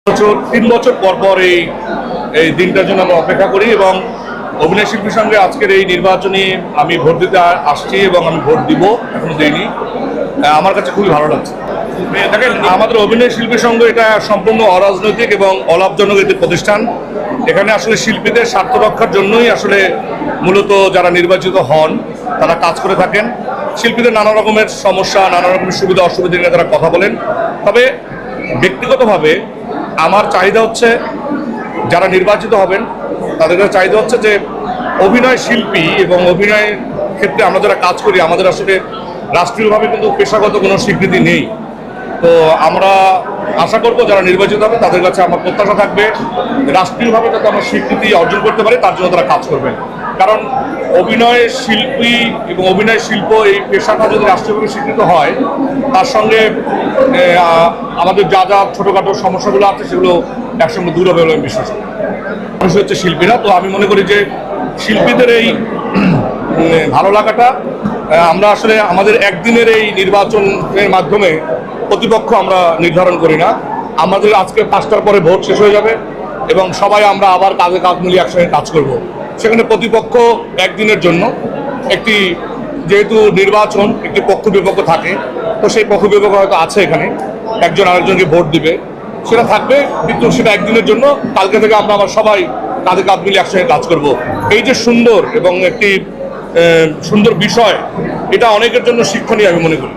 3 বছর পর পর এই দিনটার জন্য আমরা অপেক্ষা করি এবং অভিনয় শিল্পীর সঙ্গে আজকের এই নির্বাচনী আমি ভোট দিতে আসছি এবং আমি ভোট দিব, এখনো দিইনি। আমার কাছে খুবই ভালো লাগছে। দেখেন, আমাদের অভিনয় শিল্পীর সঙ্গে এটা সম্পূর্ণ অরাজনৈতিক এবং অলাভজনক একটি প্রতিষ্ঠান। এখানে আসলে শিল্পীদের স্বার্থ রক্ষার জন্যই আসলে মূলত যারা নির্বাচিত হন তারা কাজ করে থাকেন। শিল্পীদের নানা রকমের সমস্যা, নানা রকমের সুবিধা অসুবিধা নিয়ে তারা কথা বলেন। তবে ব্যক্তিগতভাবে আমার চাহিদা হচ্ছে যারা নির্বাচিত হবেন তাদের চাহিদা হচ্ছে যে অভিনয় শিল্পী এবং অভিনয়ের ক্ষেত্রে আমরা যারা কাজ করি আমাদের আসলে রাষ্ট্রীয়ভাবে কিন্তু পেশাগত কোনো স্বীকৃতি নেই। তো আমরা আশা করব যারা নির্বাচিত হবে তাদের কাছে আমার প্রত্যাশা থাকবে রাষ্ট্রীয়ভাবে যাতে আমরা স্বীকৃতি অর্জন করতে পারি তার জন্য তারা কাজ করবেন। কারণ অভিনয় শিল্পী এবং অভিনয় শিল্প এই পেশাটা যদি রাষ্ট্রীয়ভাবে স্বীকৃত হয় তার সঙ্গে আমাদের যা যা ছোটোখাটো সমস্যাগুলো আছে সেগুলো একসঙ্গে দূর হবে বলে আমি বিশ্বাস করি। মানুষ হচ্ছে শিল্পীরা, তো আমি মনে করি যে শিল্পীদের এই ভালো লাগাটা আমরা আসলে আমাদের একদিনের এই নির্বাচনের মাধ্যমে প্রতিপক্ষ আমরা নির্ধারণ করি না। আমাদের আজকে 5টার পরে ভোট শেষ হয়ে যাবে এবং সবাই আমরা আবার কাঁধে কাঁধ মিলিয়ে একসঙ্গে কাজ করব। সেখানে প্রতিপক্ষ একদিনের জন্য একটি, যেহেতু নির্বাচন একটি পক্ষ বিপক্ষ থাকে, তো সেই পক্ষ বিপক্ষ হয়তো আছে এখানে, একজন আরেকজনকে ভোট দিবে, সেটা থাকবে, কিন্তু সেটা একদিনের জন্য। কালকে থেকে আমরা আবার সবাই কাঁধে কাঁধ মিলিয়ে একসঙ্গে কাজ করব। এই যে সুন্দর এবং একটি সুন্দর বিষয়, এটা অনেকের জন্য শিক্ষণীয় আমি মনে করি।